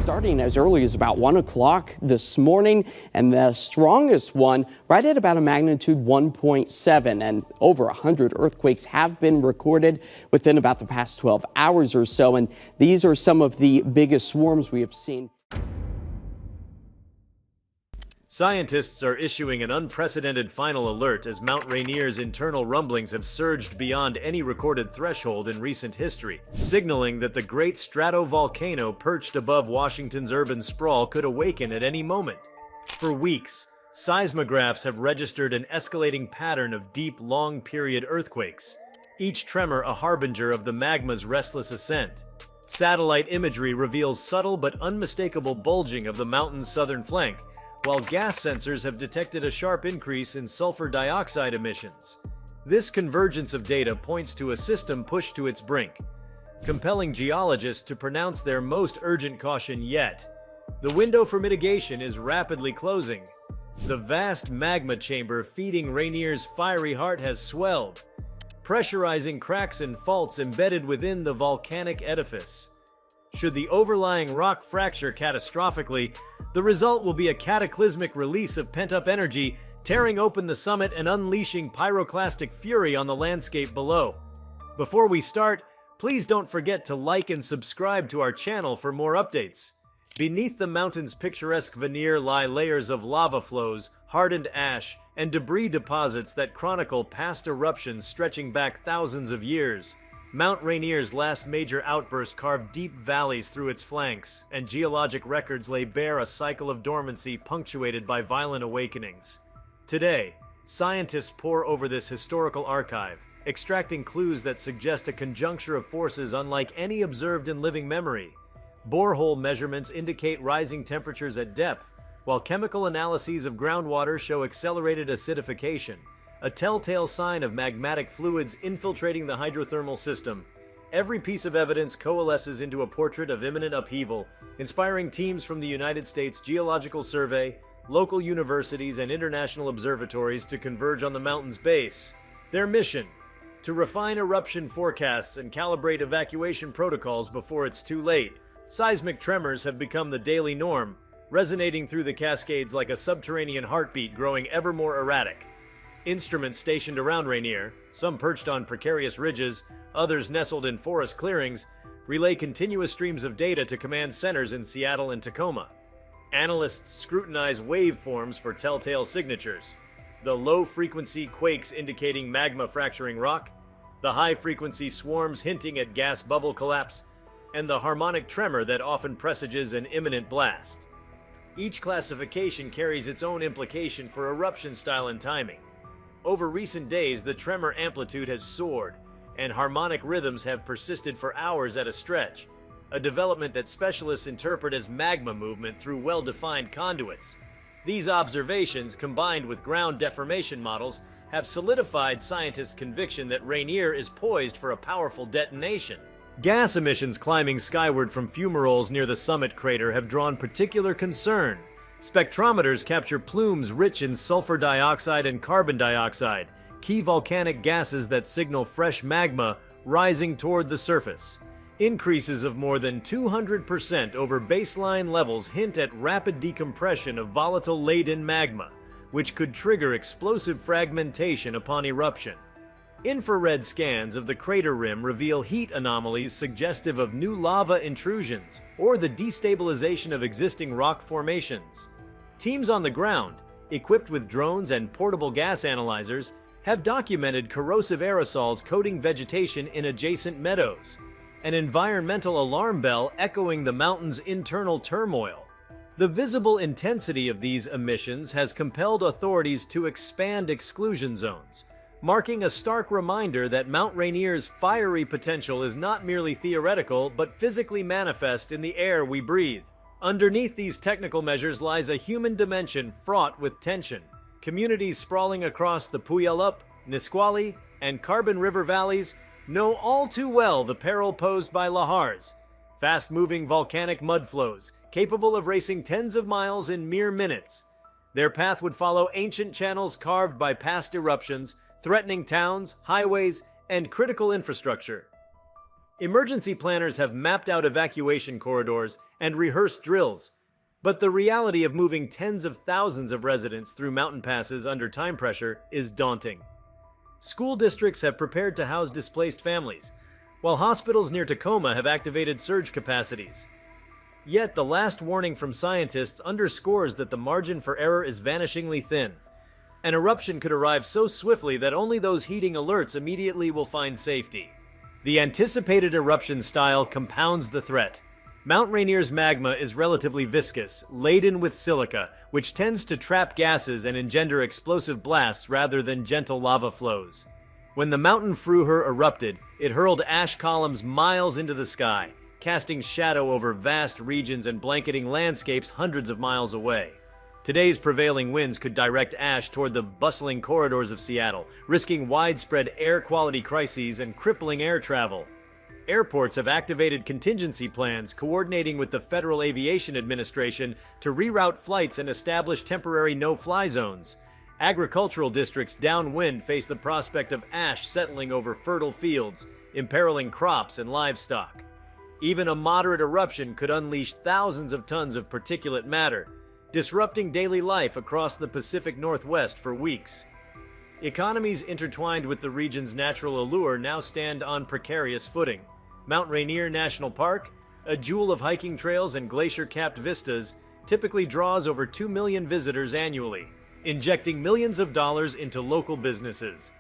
starting as early as about 1 o'clock this morning, and the strongest one right at about a magnitude 1.7. And over 100 earthquakes have been recorded within about the past 12 hours or so. And these are some of the biggest swarms we have seen. Scientists are issuing an unprecedented final alert as Mount Rainier's internal rumblings have surged beyond any recorded threshold in recent history, signaling that the great stratovolcano perched above Washington's urban sprawl could awaken at any moment. For weeks, seismographs have registered an escalating pattern of deep, long-period earthquakes, each tremor a harbinger of the magma's restless ascent. Satellite imagery reveals subtle but unmistakable bulging of the mountain's southern flank, while gas sensors have detected a sharp increase in sulfur dioxide emissions. This convergence of data points to a system pushed to its brink, compelling geologists to pronounce their most urgent caution yet. The window for mitigation is rapidly closing. The vast magma chamber feeding Rainier's fiery heart has swelled, pressurizing cracks and faults embedded within the volcanic edifice. Should the overlying rock fracture catastrophically, the result will be a cataclysmic release of pent-up energy, tearing open the summit and unleashing pyroclastic fury on the landscape below. Before we start, please don't forget to like and subscribe to our channel for more updates. Beneath the mountain's picturesque veneer lie layers of lava flows, hardened ash, and debris deposits that chronicle past eruptions stretching back thousands of years. Mount Rainier's last major outburst carved deep valleys through its flanks, and geologic records lay bare a cycle of dormancy punctuated by violent awakenings. Today, scientists pore over this historical archive, extracting clues that suggest a conjuncture of forces unlike any observed in living memory. Borehole measurements indicate rising temperatures at depth, while chemical analyses of groundwater show accelerated acidification, a telltale sign of magmatic fluids infiltrating the hydrothermal system. Every piece of evidence coalesces into a portrait of imminent upheaval, inspiring teams from the United States Geological Survey, local universities, and international observatories to converge on the mountain's base. Their mission: to refine eruption forecasts and calibrate evacuation protocols before it's too late. Seismic tremors have become the daily norm, resonating through the Cascades like a subterranean heartbeat growing ever more erratic. Instruments stationed around Rainier, some perched on precarious ridges, others nestled in forest clearings, relay continuous streams of data to command centers in Seattle and Tacoma. Analysts scrutinize waveforms for telltale signatures: the low-frequency quakes indicating magma fracturing rock, the high-frequency swarms hinting at gas bubble collapse, and the harmonic tremor that often presages an imminent blast. Each classification carries its own implication for eruption style and timing. Over recent days, the tremor amplitude has soared, and harmonic rhythms have persisted for hours at a stretch, a development that specialists interpret as magma movement through well-defined conduits. These observations, combined with ground deformation models, have solidified scientists' conviction that Rainier is poised for a powerful detonation. Gas emissions climbing skyward from fumaroles near the summit crater have drawn particular concern. Spectrometers capture plumes rich in sulfur dioxide and carbon dioxide, key volcanic gases that signal fresh magma rising toward the surface. Increases of more than 200% over baseline levels hint at rapid decompression of volatile-laden magma, which could trigger explosive fragmentation upon eruption. Infrared scans of the crater rim reveal heat anomalies suggestive of new lava intrusions or the destabilization of existing rock formations. Teams on the ground, equipped with drones and portable gas analyzers, have documented corrosive aerosols coating vegetation in adjacent meadows, an environmental alarm bell echoing the mountain's internal turmoil. The visible intensity of these emissions has compelled authorities to expand exclusion zones, marking a stark reminder that Mount Rainier's fiery potential is not merely theoretical but physically manifest in the air we breathe. Underneath these technical measures lies a human dimension fraught with tension. Communities sprawling across the Puyallup, Nisqually, and Carbon River valleys know all too well the peril posed by lahars, fast-moving volcanic mudflows capable of racing tens of miles in mere minutes. Their path would follow ancient channels carved by past eruptions, threatening towns, highways, and critical infrastructure. Emergency planners have mapped out evacuation corridors and rehearsed drills, but the reality of moving tens of thousands of residents through mountain passes under time pressure is daunting. School districts have prepared to house displaced families, while hospitals near Tacoma have activated surge capacities. Yet the last warning from scientists underscores that the margin for error is vanishingly thin. An eruption could arrive so swiftly that only those heeding alerts immediately will find safety. The anticipated eruption style compounds the threat. Mount Rainier's magma is relatively viscous, laden with silica, which tends to trap gases and engender explosive blasts rather than gentle lava flows. When the mountain Fruher erupted, it hurled ash columns miles into the sky, casting shadow over vast regions and blanketing landscapes hundreds of miles away. Today's prevailing winds could direct ash toward the bustling corridors of Seattle, risking widespread air quality crises and crippling air travel. Airports have activated contingency plans, coordinating with the Federal Aviation Administration to reroute flights and establish temporary no-fly zones. Agricultural districts downwind face the prospect of ash settling over fertile fields, imperiling crops and livestock. Even a moderate eruption could unleash thousands of tons of particulate matter, disrupting daily life across the Pacific Northwest for weeks. Economies intertwined with the region's natural allure now stand on precarious footing. Mount Rainier National Park, a jewel of hiking trails and glacier-capped vistas, typically draws over 2 million visitors annually, injecting millions of dollars into local businesses.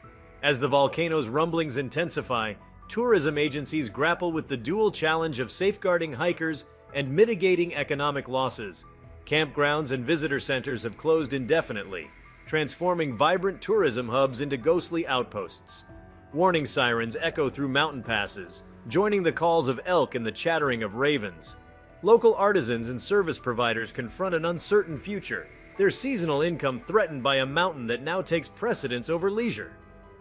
As the volcano's rumblings intensify, tourism agencies grapple with the dual challenge of safeguarding hikers and mitigating economic losses. Campgrounds and visitor centers have closed indefinitely, transforming vibrant tourism hubs into ghostly outposts. Warning sirens echo through mountain passes, joining the calls of elk and the chattering of ravens. Local artisans and service providers confront an uncertain future, their seasonal income threatened by a mountain that now takes precedence over leisure.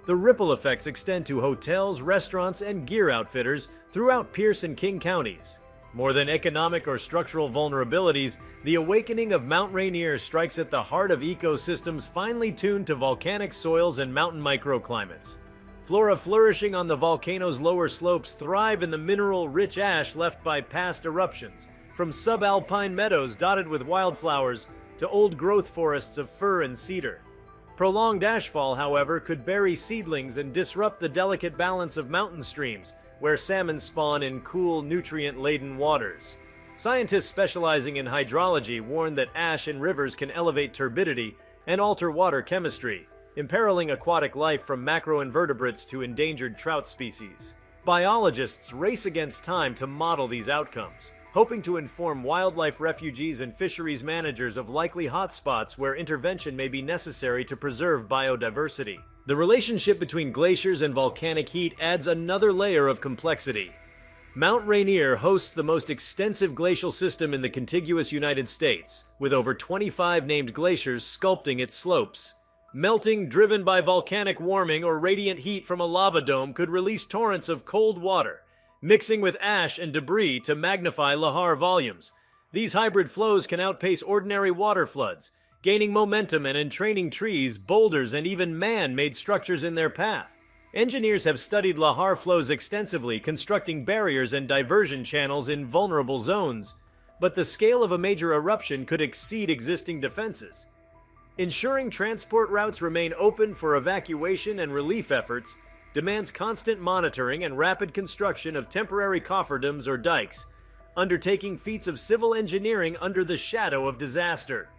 The ripple effects extend to hotels, restaurants, and gear outfitters throughout Pierce and King counties. More than economic or structural vulnerabilities, the awakening of Mount Rainier strikes at the heart of ecosystems finely tuned to volcanic soils and mountain microclimates. Flora flourishing on the volcano's lower slopes thrive in the mineral-rich ash left by past eruptions, from subalpine meadows dotted with wildflowers to old-growth forests of fir and cedar. Prolonged ashfall, however, could bury seedlings and disrupt the delicate balance of mountain streams, where salmon spawn in cool, nutrient-laden waters. Scientists specializing in hydrology warn that ash in rivers can elevate turbidity and alter water chemistry, imperiling aquatic life from macroinvertebrates to endangered trout species. Biologists race against time to model these outcomes, hoping to inform wildlife refugees and fisheries managers of likely hotspots where intervention may be necessary to preserve biodiversity. The relationship between glaciers and volcanic heat adds another layer of complexity. Mount Rainier hosts the most extensive glacial system in the contiguous United States, with over 25 named glaciers sculpting its slopes. Melting driven by volcanic warming or radiant heat from a lava dome could release torrents of cold water, mixing with ash and debris to magnify lahar volumes. These hybrid flows can outpace ordinary water floods, gaining momentum and entraining trees, boulders, and even man-made structures in their path. Engineers have studied lahar flows extensively, constructing barriers and diversion channels in vulnerable zones, but the scale of a major eruption could exceed existing defenses. Ensuring transport routes remain open for evacuation and relief efforts demands constant monitoring and rapid construction of temporary cofferdoms or dikes, undertaking feats of civil engineering under the shadow of disaster.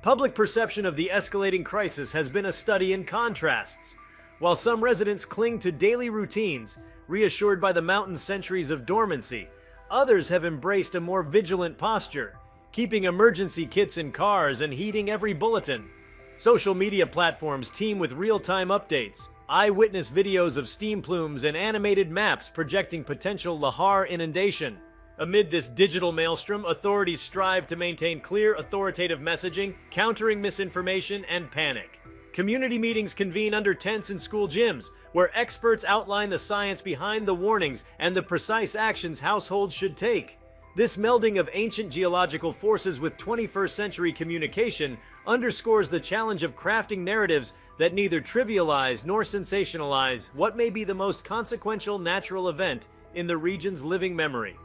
Public perception of the escalating crisis has been a study in contrasts. While some residents cling to daily routines, reassured by the mountain's centuries of dormancy, others have embraced a more vigilant posture, keeping emergency kits in cars and heeding every bulletin. Social media platforms teem with real-time updates, eyewitness videos of steam plumes, and animated maps projecting potential lahar inundation. Amid this digital maelstrom, authorities strive to maintain clear, authoritative messaging, countering misinformation and panic. Community meetings convene under tents and school gyms, where experts outline the science behind the warnings and the precise actions households should take. This melding of ancient geological forces with 21st century communication underscores the challenge of crafting narratives that neither trivialize nor sensationalize what may be the most consequential natural event in the region's living memory.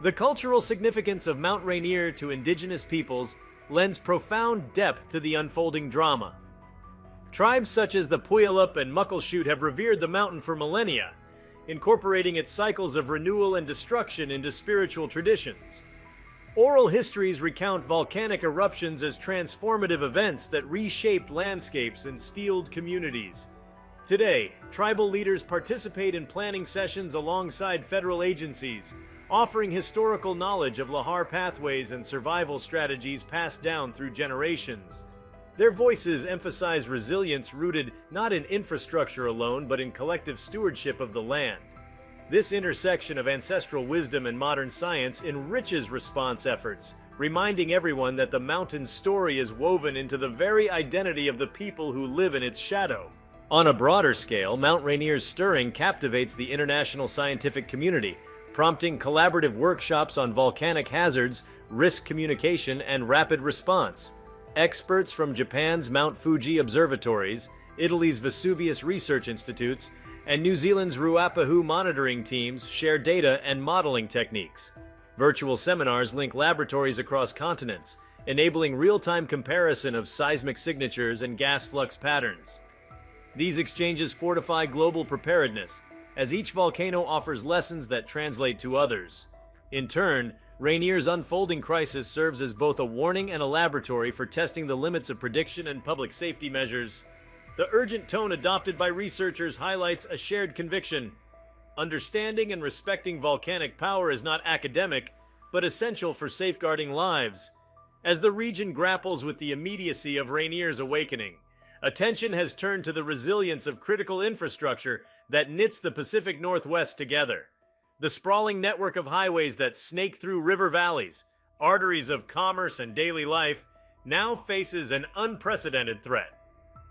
The cultural significance of Mount Rainier to indigenous peoples lends profound depth to the unfolding drama. Tribes such as the Puyallup and Muckleshoot have revered the mountain for millennia, incorporating its cycles of renewal and destruction into spiritual traditions. Oral histories recount volcanic eruptions as transformative events that reshaped landscapes and steeled communities. Today, tribal leaders participate in planning sessions alongside federal agencies, offering historical knowledge of lahar pathways and survival strategies passed down through generations. Their voices emphasize resilience rooted not in infrastructure alone, but in collective stewardship of the land. This intersection of ancestral wisdom and modern science enriches response efforts, reminding everyone that the mountain's story is woven into the very identity of the people who live in its shadow. On a broader scale, Mount Rainier's stirring captivates the international scientific community, prompting collaborative workshops on volcanic hazards, risk communication, and rapid response. Experts from Japan's Mount Fuji observatories, Italy's Vesuvius research institutes, and New Zealand's Ruapehu monitoring teams share data and modeling techniques. Virtual seminars link laboratories across continents, enabling real-time comparison of seismic signatures and gas flux patterns. These exchanges fortify global preparedness, as each volcano offers lessons that translate to others. In turn, Rainier's unfolding crisis serves as both a warning and a laboratory for testing the limits of prediction and public safety measures. The urgent tone adopted by researchers highlights a shared conviction. Understanding and respecting volcanic power is not academic, but essential for safeguarding lives. As the region grapples with the immediacy of Rainier's awakening, attention has turned to the resilience of critical infrastructure that knits the Pacific Northwest together. The sprawling network of highways that snake through river valleys, arteries of commerce and daily life, now faces an unprecedented threat.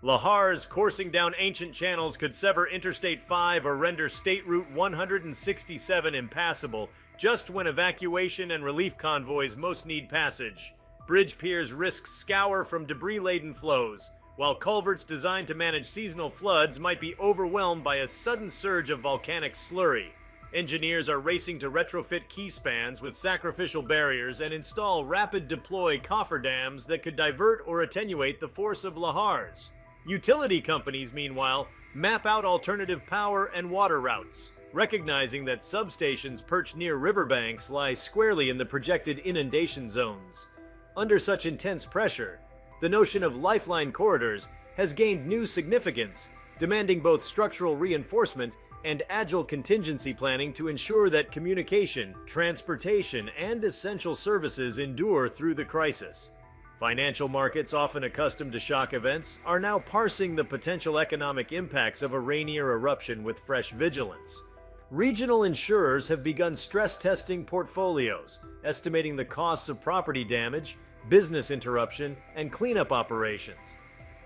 Lahars coursing down ancient channels could sever Interstate 5 or render State Route 167 impassable just when evacuation and relief convoys most need passage. Bridge piers risk scour from debris-laden flows, while culverts designed to manage seasonal floods might be overwhelmed by a sudden surge of volcanic slurry. Engineers are racing to retrofit key spans with sacrificial barriers and install rapid deploy cofferdams that could divert or attenuate the force of lahars. Utility companies, meanwhile, map out alternative power and water routes, recognizing that substations perched near riverbanks lie squarely in the projected inundation zones. Under such intense pressure, the notion of lifeline corridors has gained new significance, demanding both structural reinforcement and agile contingency planning to ensure that communication, transportation, and essential services endure through the crisis. Financial markets, often accustomed to shock events, are now parsing the potential economic impacts of a Rainier eruption with fresh vigilance. Regional insurers have begun stress testing portfolios, estimating the costs of property damage, business interruption, and cleanup operations.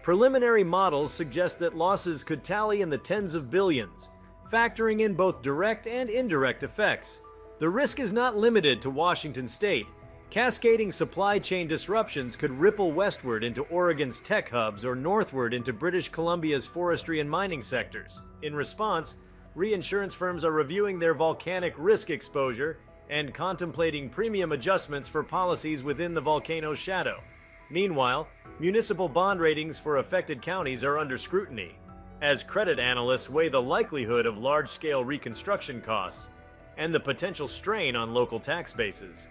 Preliminary models suggest that losses could tally in the tens of billions, factoring in both direct and indirect effects. The risk is not limited to Washington state. Cascading supply chain disruptions could ripple westward into Oregon's tech hubs or northward into British Columbia's forestry and mining sectors. In response, reinsurance firms are reviewing their volcanic risk exposure and contemplating premium adjustments for policies within the volcano's shadow. Meanwhile, municipal bond ratings for affected counties are under scrutiny, as credit analysts weigh the likelihood of large-scale reconstruction costs and the potential strain on local tax bases.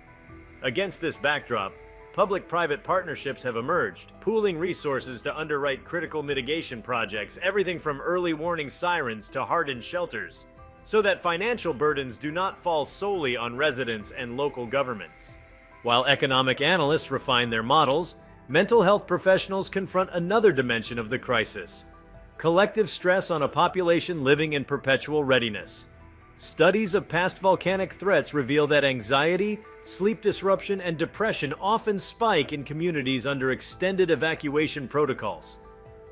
Against this backdrop, public-private partnerships have emerged, pooling resources to underwrite critical mitigation projects, everything from early warning sirens to hardened shelters, so that financial burdens do not fall solely on residents and local governments. While economic analysts refine their models, mental health professionals confront another dimension of the crisis: collective stress on a population living in perpetual readiness. Studies of past volcanic threats reveal that anxiety, sleep disruption, and depression often spike in communities under extended evacuation protocols.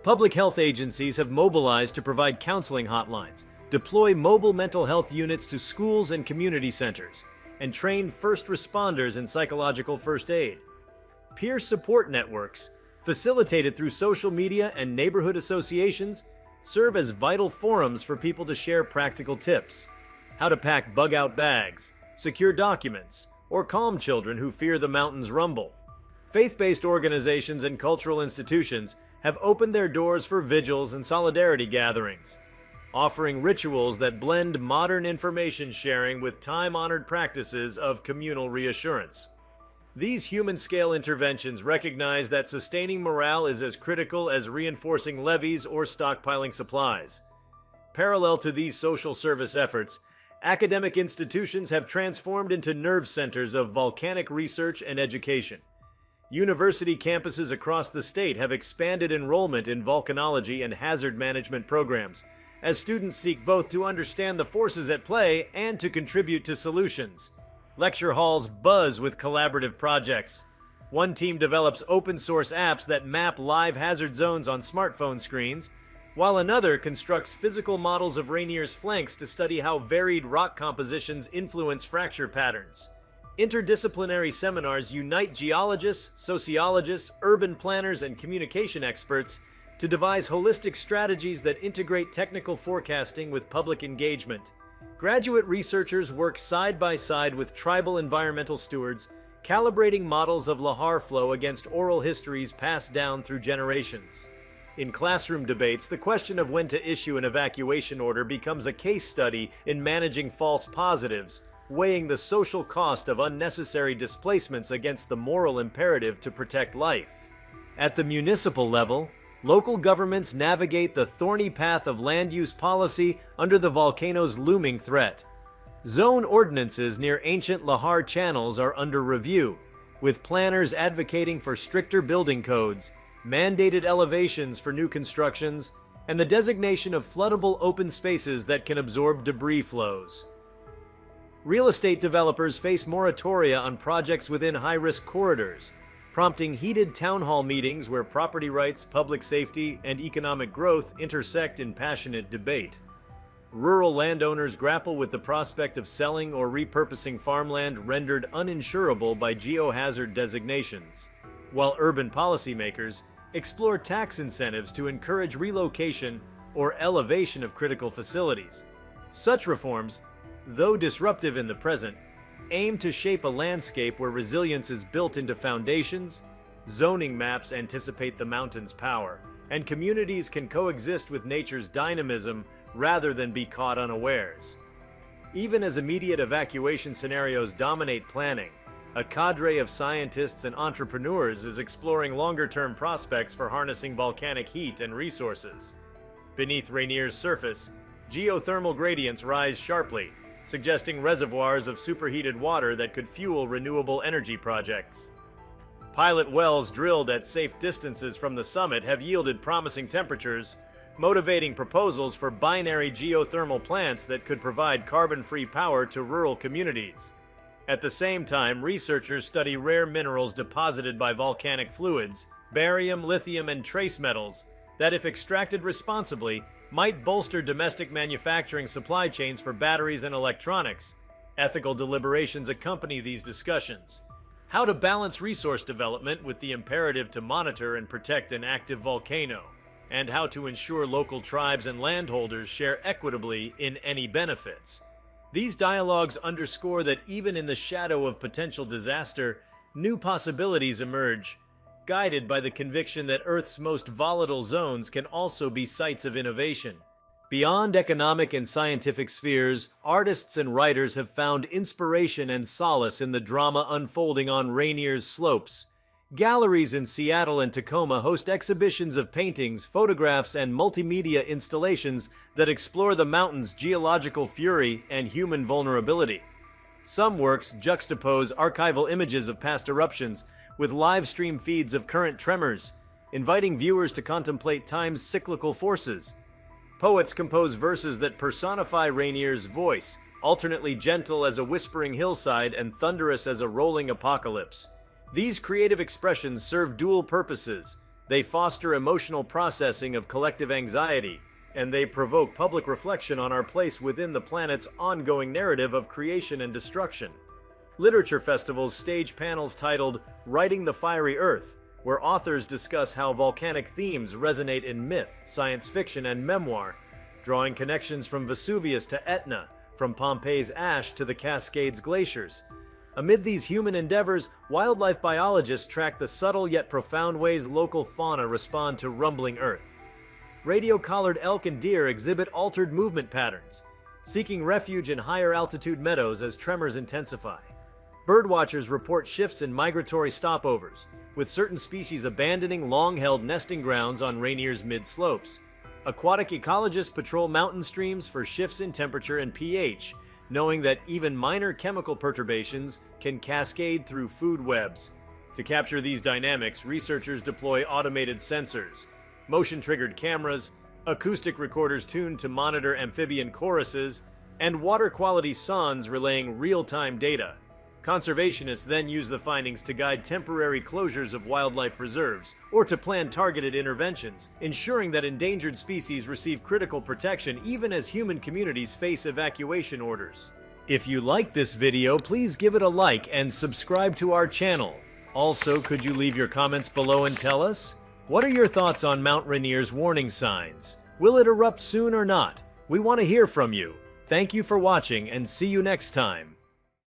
Public health agencies have mobilized to provide counseling hotlines, deploy mobile mental health units to schools and community centers, and train first responders in psychological first aid. Peer support networks, facilitated through social media and neighborhood associations, serve as vital forums for people to share practical tips. how to pack bug-out bags, secure documents, or calm children who fear the mountain's rumble. Faith-based organizations and cultural institutions have opened their doors for vigils and solidarity gatherings, offering rituals that blend modern information sharing with time-honored practices of communal reassurance. These human-scale interventions recognize that sustaining morale is as critical as reinforcing levees or stockpiling supplies. Parallel to these social service efforts, academic institutions have transformed into nerve centers of volcanic research and education. University campuses across the state have expanded enrollment in volcanology and hazard management programs, as students seek both to understand the forces at play and to contribute to solutions. Lecture halls buzz with collaborative projects. One team develops open-source apps that map live hazard zones on smartphone screens, while another constructs physical models of Rainier's flanks to study how varied rock compositions influence fracture patterns. Interdisciplinary seminars unite geologists, sociologists, urban planners, and communication experts to devise holistic strategies that integrate technical forecasting with public engagement. Graduate researchers work side by side with tribal environmental stewards, calibrating models of lahar flow against oral histories passed down through generations. In classroom debates, the question of when to issue an evacuation order becomes a case study in managing false positives, weighing the social cost of unnecessary displacements against the moral imperative to protect life. At the municipal level, local governments navigate the thorny path of land use policy under the volcano's looming threat. Zone ordinances near ancient lahar channels are under review, with planners advocating for stricter building codes, mandated elevations for new constructions, and the designation of floodable open spaces that can absorb debris flows. Real estate developers face moratoria on projects within high-risk corridors, prompting heated town hall meetings where property rights, public safety, and economic growth intersect in passionate debate. Rural landowners grapple with the prospect of selling or repurposing farmland rendered uninsurable by geohazard designations, while urban policymakers explore tax incentives to encourage relocation or elevation of critical facilities. Such reforms, though disruptive in the present, aim to shape a landscape where resilience is built into foundations, zoning maps anticipate the mountain's power, and communities can coexist with nature's dynamism rather than be caught unawares. Even as immediate evacuation scenarios dominate planning, a cadre of scientists and entrepreneurs is exploring longer-term prospects for harnessing volcanic heat and resources. Beneath Rainier's surface, geothermal gradients rise sharply, suggesting reservoirs of superheated water that could fuel renewable energy projects. Pilot wells drilled at safe distances from the summit have yielded promising temperatures, motivating proposals for binary geothermal plants that could provide carbon-free power to rural communities. At the same time, researchers study rare minerals deposited by volcanic fluids, barium, lithium, and trace metals, that if extracted responsibly, might bolster domestic manufacturing supply chains for batteries and electronics. Ethical deliberations accompany these discussions. How to balance resource development with the imperative to monitor and protect an active volcano, and how to ensure local tribes and landholders share equitably in any benefits. These dialogues underscore that even in the shadow of potential disaster, new possibilities emerge, guided by the conviction that Earth's most volatile zones can also be sites of innovation. Beyond economic and scientific spheres, artists and writers have found inspiration and solace in the drama unfolding on Rainier's slopes. Galleries in Seattle and Tacoma host exhibitions of paintings, photographs, and multimedia installations that explore the mountain's geological fury and human vulnerability. Some works juxtapose archival images of past eruptions with live stream feeds of current tremors, inviting viewers to contemplate time's cyclical forces. Poets compose verses that personify Rainier's voice, alternately gentle as a whispering hillside and thunderous as a rolling apocalypse. These creative expressions serve dual purposes. They foster emotional processing of collective anxiety, and they provoke public reflection on our place within the planet's ongoing narrative of creation and destruction. Literature festivals stage panels titled Writing the Fiery Earth, where authors discuss how volcanic themes resonate in myth, science fiction, and memoir, drawing connections from Vesuvius to Etna, from Pompeii's ash to the Cascades glaciers. Amid these human endeavors, wildlife biologists track the subtle yet profound ways local fauna respond to rumbling Earth. Radio-collared elk and deer exhibit altered movement patterns, seeking refuge in higher altitude meadows as tremors intensify. Birdwatchers report shifts in migratory stopovers, with certain species abandoning long-held nesting grounds on Rainier's mid-slopes. Aquatic ecologists patrol mountain streams for shifts in temperature and pH, knowing that even minor chemical perturbations can cascade through food webs. To capture these dynamics, researchers deploy automated sensors, motion-triggered cameras, acoustic recorders tuned to monitor amphibian choruses, and water-quality sondes relaying real-time data. Conservationists then use the findings to guide temporary closures of wildlife reserves or to plan targeted interventions, ensuring that endangered species receive critical protection even as human communities face evacuation orders. If you liked this video, please give it a like and subscribe to our channel. Also, could you leave your comments below and tell us? What are your thoughts on Mount Rainier's warning signs? Will it erupt soon or not? We want to hear from you. Thank you for watching and see you next time.